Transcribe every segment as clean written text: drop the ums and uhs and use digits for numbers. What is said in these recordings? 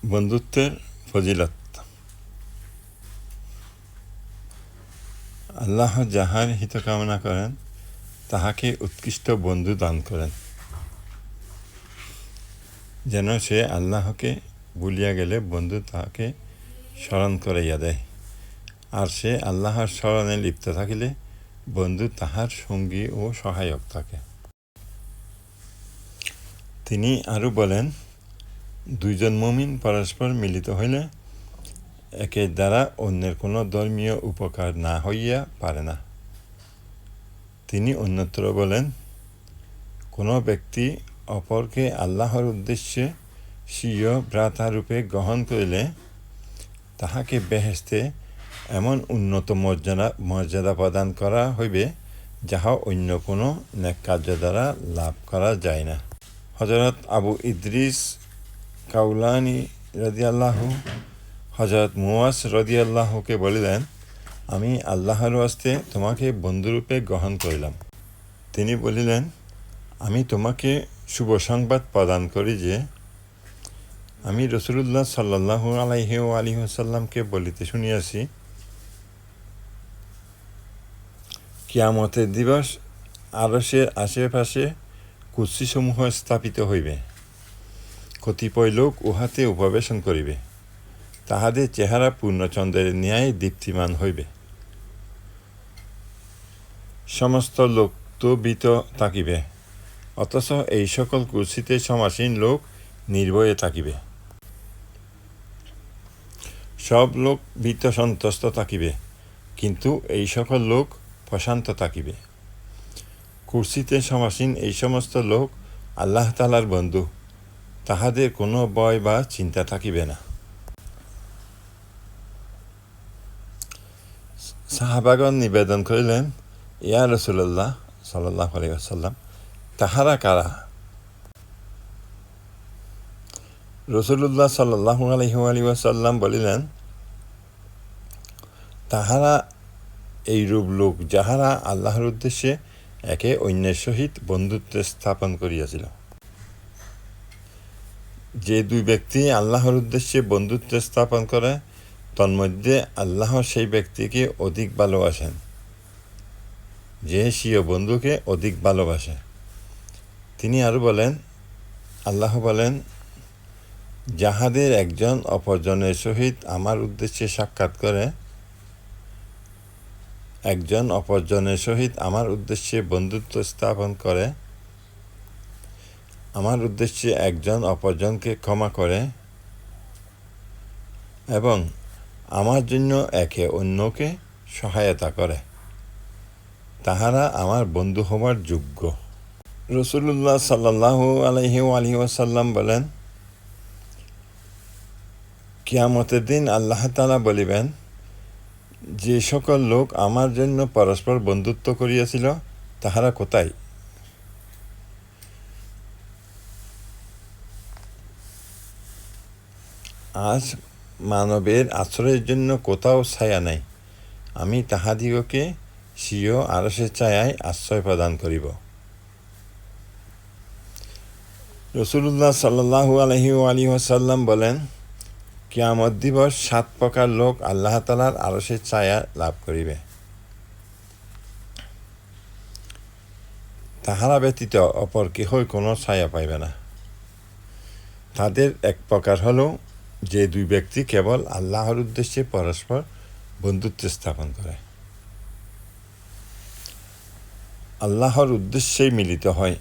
বন্ধুত্বের ফজিলত। আল্লাহ যাহার হিত কামনা করেন তাহাকে উৎকৃষ্ট বন্ধু দান করেন, যেন সে আল্লাহকে ভুলিয়া গেলে বন্ধু তাহাকে স্মরণ করাইয়া দেয়, আর সে আল্লাহর স্মরণে লিপ্ত থাকিলে বন্ধু তাহার সঙ্গী ও সহায়ক থাকে। তিনি আরও বলেন, দুইজন মুমিন পরস্পর মিলিত হইলে একের দ্বারা অন্যের কোনো ধর্মীয় উপকার না হইয়া পারে না। তিনি অন্যত্র বলেন, কোনো ব্যক্তি অপরকে আল্লাহর উদ্দেশ্যে স্বীয় ভ্রাতারূপে গ্রহণ করিলে তাহাকে বেহেশতে এমন উন্নত মর্যাদা প্রদান করা হইবে, যাহা অন্য কোনো নেক কার্য দ্বারা লাভ করা যায় না। হযরত আবু ইদ্রিস কাউলানি রাদিয়াল্লাহু হযরত মুয়াজ রাদিয়াল্লাহুকে বলিলেন, আমি আল্লাহর ওয়াস্তে তোমাকে বন্ধুরূপে গ্রহণ করিলাম। তিনি বলিলেন, আমি তোমাকে শুভ সংবাদ প্রদান করি যে আমি রাসূলুল্লাহ সাল্লাল্লাহু আলাইহি ওয়াসাল্লামকে বলিতে শুনিয়াছি, কিয়ামতের দিবস আরশের আশেপাশে কুরসিসমূহ স্থাপিত হইবে। কতিপয় লোক উহাতে উপবেশন করিবে, তাহাদের চেহারা পূর্ণচন্দ্রের ন্যায় দীপ্তিমান হইবে। সমস্ত লোক তো ভীত থাকিবে, অথচ এই সকল কুরসিতে সমাসীন লোক নির্ভয়ে থাকিবে। সব লোক ভীত সন্ত্রস্ত থাকিবে, কিন্তু এই সকল লোক প্রশান্ত থাকিবে। কুরসিতে সমাসীন এই সমস্ত লোক আল্লাহ তাআলার বন্ধু, তাহাদের কোনো ভয় বা চিন্তা থাকিবে না। সাহাবাগণ নিবেদন করিলেন, ইয়া রাসূলুল্লাহ সাল্লাল্লাহু আলাইহি ওয়াসাল্লাম, তাহারা কারা? রাসূলুল্লাহ সাল্লাল্লাহু আলাইহি ওয়াসাল্লাম বলিলেন, তাহারা এইরূপ লোক যাহারা আল্লাহর উদ্দেশ্যে একে অন্যের সহিত বন্ধুত্ব স্থাপন করিয়াছিল। যে দুই ব্যক্তি আল্লাহর উদ্দেশ্যে বন্ধুত্ব স্থাপন করে, তন্মধ্যে আল্লাহ সেই ব্যক্তিকে অধিক ভালোবাসেন, যে স্বীয় বন্ধুকে অধিক ভালোবাসে। তিনি আরও বলেন, আল্লাহ বলেন, যাহাদের একজন অপরজনের সহিত আমার উদ্দেশ্যে সাক্ষাৎ করে, একজন অপরজনের সহিত আমার উদ্দেশ্যে বন্ধুত্ব স্থাপন করে, আমার উদ্দেশ্যে একজন অপরজনকে ক্ষমা করে এবং আমার জন্য একে অন্যকে সহায়তা করে, তাহারা আমার বন্ধু হওয়ার যোগ্য। রাসূলুল্লাহ সাল্লাল্লাহু আলাইহি ওয়াসাল্লাম বলেন, কিয়ামতের দিন আল্লাহ তাআলা বলিবেন, যে সকল লোক আমার জন্য পরস্পর বন্ধুত্ব করিয়াছিল তাহারা কোথায়? আজ মানবের আশ্রয়ের জন্য কোথাও ছায়া নাই, আমি তাহাদিগকে স্বীয় আরশের ছায়ায় আশ্রয় প্রদান করিব। রাসূলুল্লাহ সাল্লাল্লাহু আলাইহি ওয়াসাল্লাম বলেন, কিয়ামত দিবস 7 প্রকার লোক আল্লাহ তাআলার আরশের ছায়া লাভ করিবে। তাহারা ব্যতীত অপর কেহই কোনো ছায়া পাইবে না। তাদের এক প্রকার হল, যে দুই ব্যক্তি কেবল আল্লাহর উদ্দেশ্যে পরস্পর বন্ধুত্ব স্থাপন করে, আল্লাহর উদ্দেশ্যেই মিলিত হয়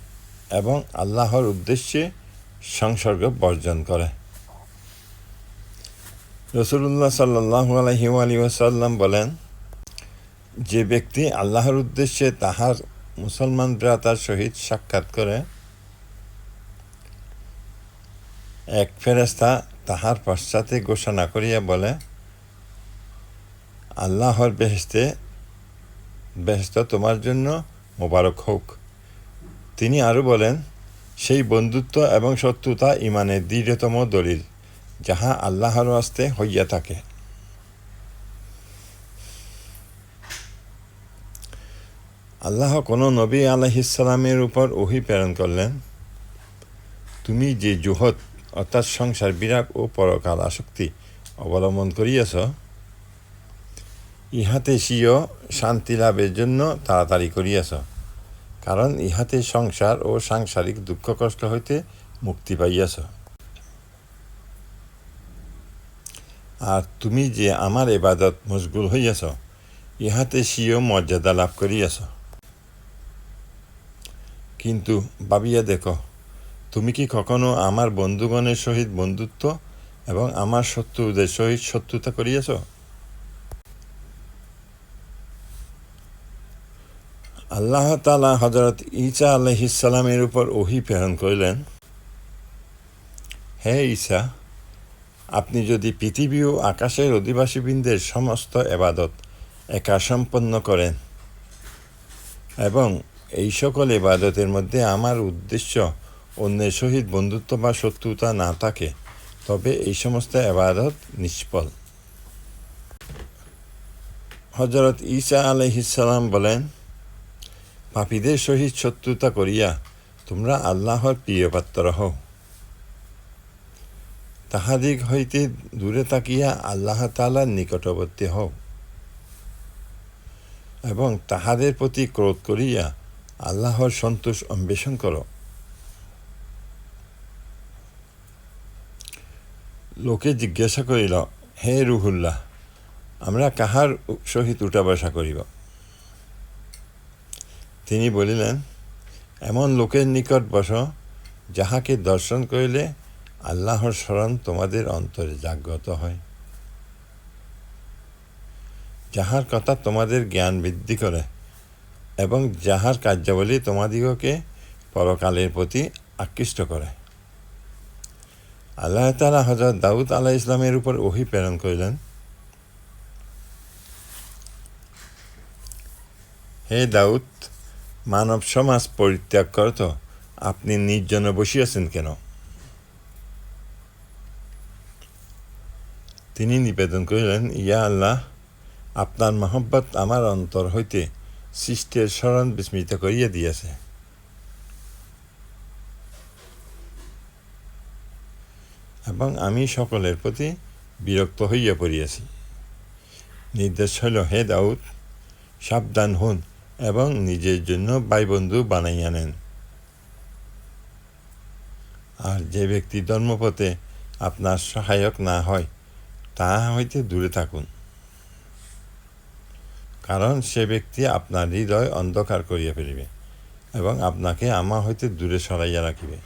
এবং আল্লাহর উদ্দেশ্যে সংসর্গ বর্জন করে। রাসূলুল্লাহ সাল্লাল্লাহু আলাইহি ওয়াসাল্লাম বলেন, যে ব্যক্তি আল্লাহর উদ্দেশ্যে তাহার মুসলমান ভ্রাতার সহিত সাক্ষাৎ করে, এক ফেরেশতা তাহার পশ্চাতে ঘোষণা করিয়া বলে, আল্লাহর বেহেশত তোমার জন্য মোবারক হোক। তিনি আরও বলেন, সেই বন্ধুত্ব এবং শত্রুতা ঈমানের দৃঢ়তম দলিল, যাহা আল্লাহর ওয়াস্তে হইয়া থাকে। আল্লাহ কোনো নবী আলাইহিস সালামের উপর ওহী প্রেরণ করলেন, তুমি যে জুহদ অর্থাৎ সংসার বিরাগ ও পরকাল আসক্তি অবলম্বন করিয়াছ, ইহাতে স্বীয় শান্তি লাভের জন্য তাড়াতাড়ি করিয়াছ, কারণ ইহাতে সংসার ও সাংসারিক দুঃখ কষ্ট হইতে মুক্তি পাইয়াছ। আর তুমি যে আমার ইবাদত মশগুল হইয়াছ, ইহাতে স্বীয় মর্যাদা লাভ করিয়াছ। কিন্তু ভাবিয়া দেখো, তুমি কি কখনো আমার বন্ধুগণের সহিত বন্ধুত্ব এবং আমার শত্রুদের সহিত শত্রুতা করিয়াছ? আল্লাহ তাআলা হযরত ঈসা আলাইহিস সালামের উপর ওহী প্রেরণ করিলেন, হে ঈসা, আপনি যদি পৃথিবী ও আকাশের অধিবাসীবৃন্দের সমস্ত ইবাদত একা সম্পন্ন করেন এবং এই সকল ইবাদতের মধ্যে আমার উদ্দেশ্য অন্যের সহিত বন্ধুত্ব বা শত্রুতা না থাকে, তবে এই সমস্ত ইবাদত নিষ্ফল। হযরত ঈসা আলাইহিস সালাম বলেন, পাপীদের সহিত শত্রুতা করিয়া তোমরা আল্লাহর প্রিয়পাত্র হও। তাহাদিগ হইতে দূরে থাকিয়া আল্লাহ তাআলার নিকটবর্তী হও এবং তাহাদের প্রতি ক্রোধ করিয়া আল্লাহর সন্তোষ অন্বেষণ করো। লোকে জিজ্ঞাসা করিল, হে রুহুল্লাহ, আমরা কাহার সহিত উঠা বসা করিব? তিনি বলিলেন, এমন লোকের নিকট বস, যাহাকে দর্শন করিলে আল্লাহর স্মরণ তোমাদের অন্তরে জাগ্রত হয়, যাহার কথা তোমাদের জ্ঞান বৃদ্ধি করে এবং যাহার কার্যাবলী তোমাদিগকে পরকালের প্রতি আকৃষ্ট করে। আল্লাহ তাআলা হযরত দাউদ আলাইহিস সালামের উপর ওহী প্রেরণ করিলেন, হে দাউদ, মানব সমাজ পরিত্যাগ করত, আপনি নির্জনে বসিয়াছেন কেন? তিনি নিবেদন করিলেন, ইয়া আল্লাহ, আপনার মহব্বত আমার অন্তর হইতে সৃষ্টির স্মরণ বিস্মৃত করিয়া দিয়াছে। এবং আমি সকলের প্রতি বিরক্ত হইয়া পড়িয়াছি। নির্দেশ হইল, হে দাউদ, সাবধান হন এবং নিজের জন্য ভাইবন্ধু বানাইয়া নেন। আর যে ব্যক্তি ধর্মপথে আপনার সহায়ক না হয়, তাহা হইতে দূরে থাকুন, কারণ সে ব্যক্তি আপনার হৃদয় অন্ধকার করিয়া ফেলিবে এবং আপনাকে আমা হইতে দূরে সরাইয়া রাখিবে।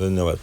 ধন্যবাদ।